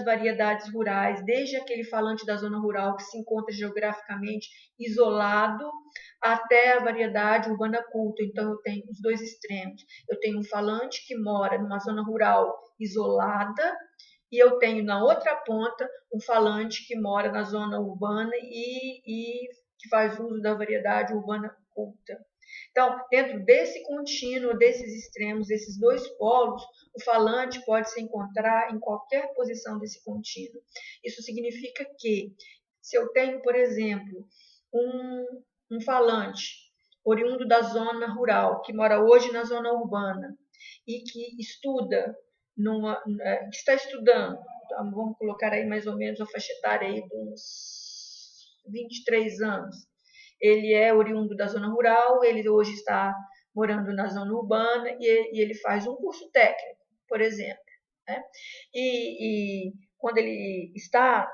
das variedades rurais, desde aquele falante da zona rural que se encontra geograficamente isolado, até a variedade urbana culta. Então, eu tenho os dois extremos. Eu tenho um falante que mora numa zona rural isolada, e eu tenho na outra ponta um falante que mora na zona urbana e que faz uso da variedade urbana culta. Então, dentro desse contínuo, desses extremos, desses dois polos, o falante pode se encontrar em qualquer posição desse contínuo. Isso significa que, se eu tenho, por exemplo, um falante oriundo da zona rural, que mora hoje na zona urbana, e que estuda, que está estudando, então, vamos colocar aí mais ou menos a faixa etária aí de uns 23 anos, ele é oriundo da zona rural, ele hoje está morando na zona urbana e ele faz um curso técnico, por exemplo. Né? E quando ele está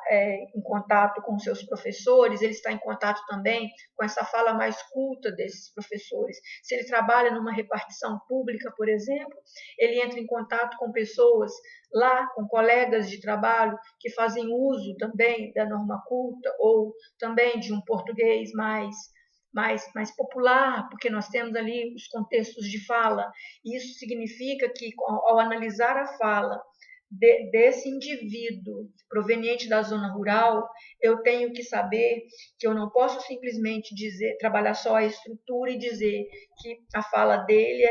em contato com seus professores, ele está em contato também com essa fala mais culta desses professores. Se ele trabalha numa repartição pública, por exemplo, ele entra em contato com pessoas lá, com colegas de trabalho que fazem uso também da norma culta ou também de um português mais popular, porque nós temos ali os contextos de fala. Isso significa que, ao analisar a fala desse indivíduo proveniente da zona rural, eu tenho que saber que eu não posso simplesmente trabalhar só a estrutura e dizer que a fala dele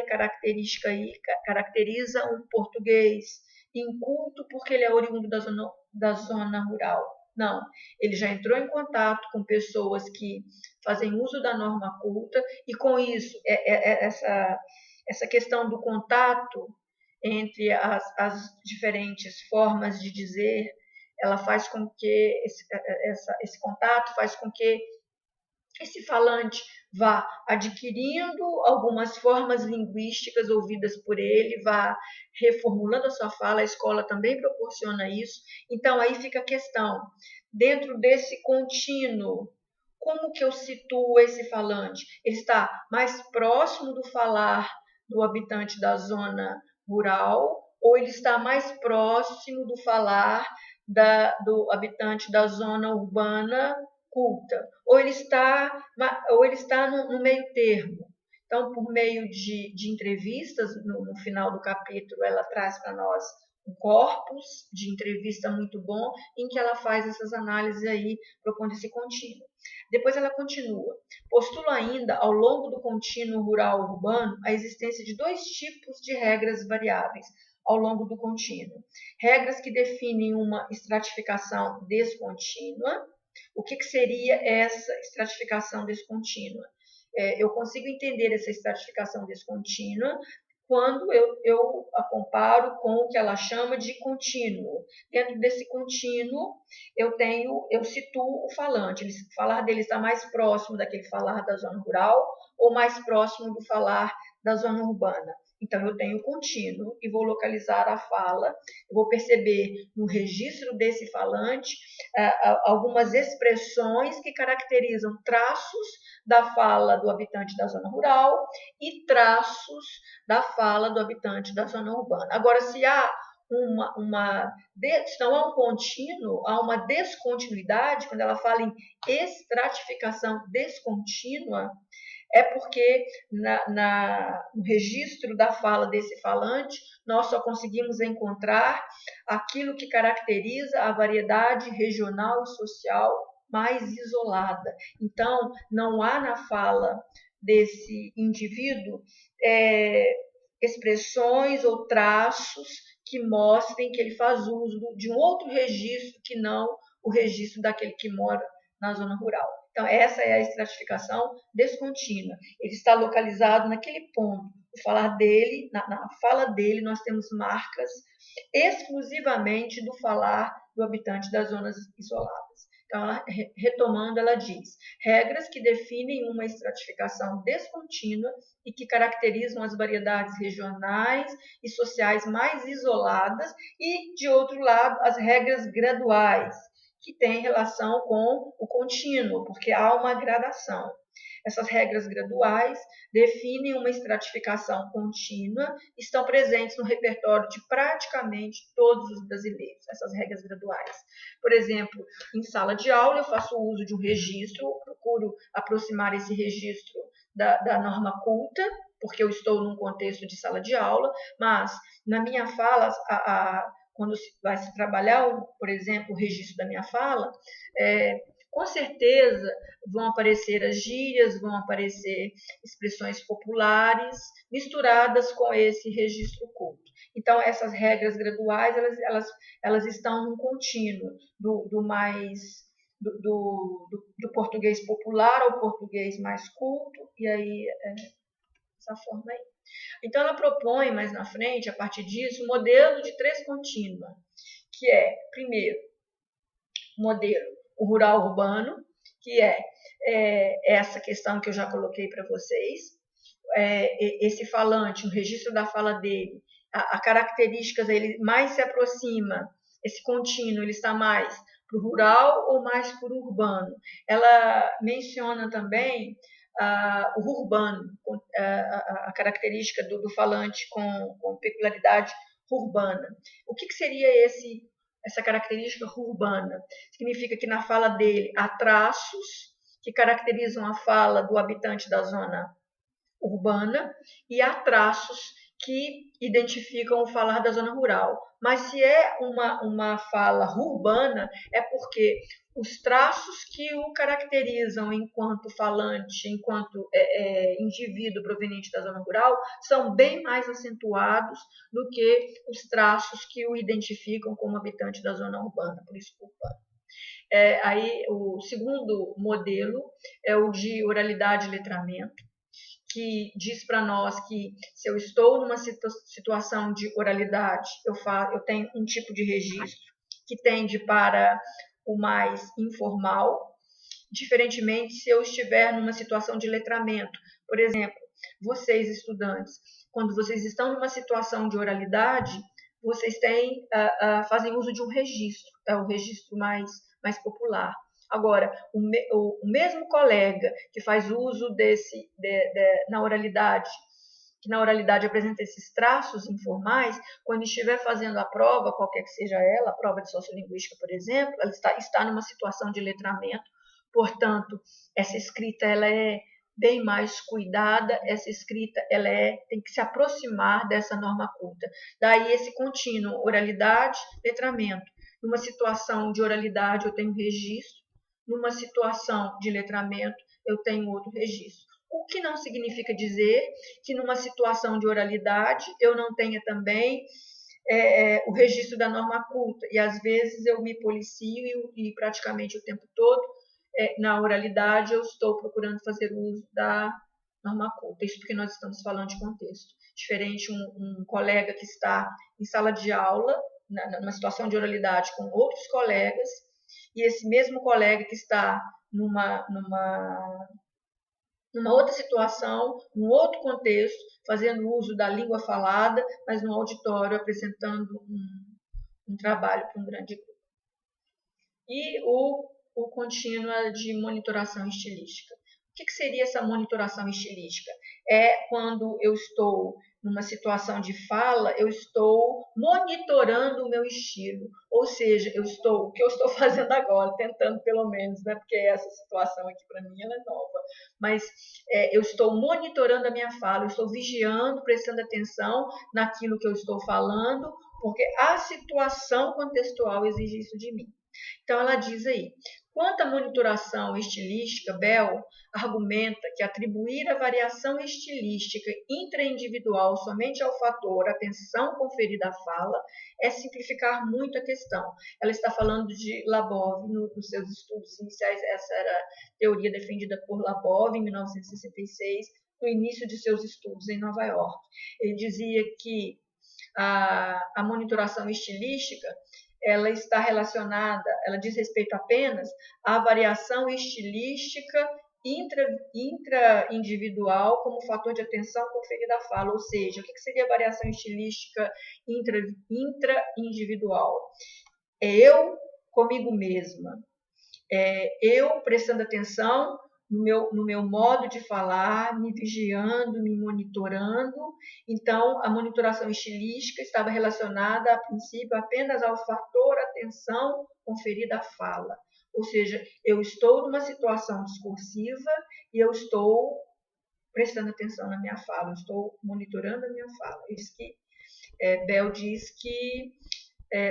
caracteriza um português inculto porque ele é oriundo da zona rural. Não, ele já entrou em contato com pessoas que fazem uso da norma culta e, com isso, essa questão do contato entre as diferentes formas de dizer, ela faz com que esse contato faz com que esse falante vá adquirindo algumas formas linguísticas ouvidas por ele, vá reformulando a sua fala, a escola também proporciona isso. Então, aí fica a questão, dentro desse contínuo, como que eu situo esse falante? Ele está mais próximo do falar do habitante da zona rural, ou ele está mais próximo do falar do habitante da zona urbana culta, ou ele está no meio termo. Então, por meio de entrevistas, no final do capítulo, ela traz para nós um corpus de entrevista muito bom, em que ela faz essas análises aí, propondo esse contínuo. Depois ela continua. Postula ainda, ao longo do contínuo rural-urbano, a existência de dois tipos de regras variáveis ao longo do contínuo. Regras que definem uma estratificação descontínua. O que seria essa estratificação descontínua? Eu consigo entender essa estratificação descontínua quando eu a comparo com o que ela chama de contínuo. Dentro desse contínuo, eu situo o falante. O falar dele está mais próximo daquele falar da zona rural ou mais próximo do falar da zona urbana. Então, eu tenho contínuo e vou localizar a fala. Eu vou perceber no registro desse falante algumas expressões que caracterizam traços da fala do habitante da zona rural e traços da fala do habitante da zona urbana. Agora, se há se não há um contínuo, há uma descontinuidade, quando ela fala em estratificação descontínua, é porque no registro da fala desse falante, nós só conseguimos encontrar aquilo que caracteriza a variedade regional e social mais isolada. Então, não há na fala desse indivíduo expressões ou traços que mostrem que ele faz uso de um outro registro que não o registro daquele que mora na zona rural. Então, essa é a estratificação descontínua. Ele está localizado naquele ponto. O falar dele, na fala dele, nós temos marcas exclusivamente do falar do habitante das zonas isoladas. Então, retomando, ela diz: regras que definem uma estratificação descontínua e que caracterizam as variedades regionais e sociais mais isoladas e, de outro lado, as regras graduais, que têm relação com o contínuo, porque há uma gradação. Essas regras graduais definem uma estratificação contínua e estão presentes no repertório de praticamente todos os brasileiros, essas regras graduais. Por exemplo, em sala de aula eu faço uso de um registro, procuro aproximar esse registro da norma culta, porque eu estou num contexto de sala de aula, mas na minha fala, quando vai se trabalhar, por exemplo, o registro da minha fala, com certeza vão aparecer as gírias, vão aparecer expressões populares misturadas com esse registro culto. Então, essas regras graduais, elas estão num contínuo do português popular ao português mais culto, e aí dessa forma aí. Então, ela propõe mais na frente, a partir disso, um modelo de 3 contínua, que é, primeiro, modelo o rural urbano, que é essa questão que eu já coloquei para vocês, esse falante, o registro da fala dele, a características, ele mais se aproxima, esse contínuo, ele está mais para o rural ou mais para o urbano. Ela menciona também o urbano, a característica do falante com peculiaridade urbana. O que seria essa característica urbana? Significa que na fala dele há traços que caracterizam a fala do habitante da zona urbana e há traços que identificam o falar da zona rural. Mas se é uma fala urbana, é porque os traços que o caracterizam enquanto falante, enquanto indivíduo proveniente da zona rural, são bem mais acentuados do que os traços que o identificam como habitante da zona urbana, por isso urbano. Aí, o segundo modelo é o de oralidade e letramento, que diz para nós que se eu estou numa situação de oralidade, eu tenho um tipo de registro que tende para o mais informal, diferentemente se eu estiver numa situação de letramento. Por exemplo, vocês estudantes, quando vocês estão numa situação de oralidade, vocês fazem uso de um registro, é o registro mais popular. Agora, o mesmo colega que faz uso na oralidade, que na oralidade apresenta esses traços informais, quando estiver fazendo a prova, qualquer que seja ela, a prova de sociolinguística, por exemplo, ela está numa situação de letramento, portanto, essa escrita ela é bem mais cuidada, essa escrita ela tem que se aproximar dessa norma culta. Daí esse contínuo, oralidade, letramento. Numa situação de oralidade eu tenho registro, numa situação de letramento eu tenho outro registro. O que não significa dizer que numa situação de oralidade eu não tenha também o registro da norma culta. E às vezes eu me policio e praticamente o tempo todo, na oralidade, eu estou procurando fazer uso da norma culta. Isso porque nós estamos falando de contexto. Diferente um colega que está em sala de aula, numa situação de oralidade com outros colegas, e esse mesmo colega que está numa outra situação, num outro contexto, fazendo uso da língua falada, mas no auditório apresentando um trabalho para um grande grupo. E o contínuo de monitoração estilística. O que seria essa monitoração estilística? É quando eu estou numa situação de fala, eu estou monitorando o meu estilo. Ou seja, o que eu estou fazendo agora, tentando pelo menos, né? Porque essa situação aqui para mim ela é nova. Mas eu estou monitorando a minha fala, eu estou vigiando, prestando atenção naquilo que eu estou falando, porque a situação contextual exige isso de mim. Então, ela diz aí, quanto à monitoração estilística, Bell argumenta que atribuir a variação estilística intraindividual somente ao fator atenção conferida à fala é simplificar muito a questão. Ela está falando de Labov nos seus estudos iniciais, essa era a teoria defendida por Labov em 1966, no início de seus estudos em Nova York. Ele dizia que a monitoração estilística ela está relacionada, ela diz respeito apenas à variação estilística intra-individual como fator de atenção conferida à fala, ou seja, o que seria a variação estilística intra-individual? É eu comigo mesma, eu prestando atenção no meu modo de falar, me vigiando, me monitorando. Então, a monitoração estilística estava relacionada, a princípio, apenas ao fator atenção conferida à fala. Ou seja, eu estou numa situação discursiva e eu estou prestando atenção na minha fala, eu estou monitorando a minha fala. Isso que Bell diz que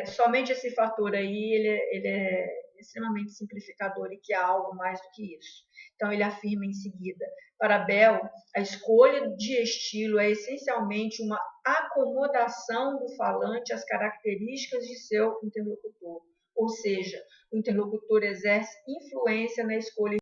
somente esse fator aí ele é extremamente simplificador e que há algo mais do que isso. Então ele afirma em seguida, para Bell, a escolha de estilo é essencialmente uma acomodação do falante às características de seu interlocutor, ou seja, o interlocutor exerce influência na escolha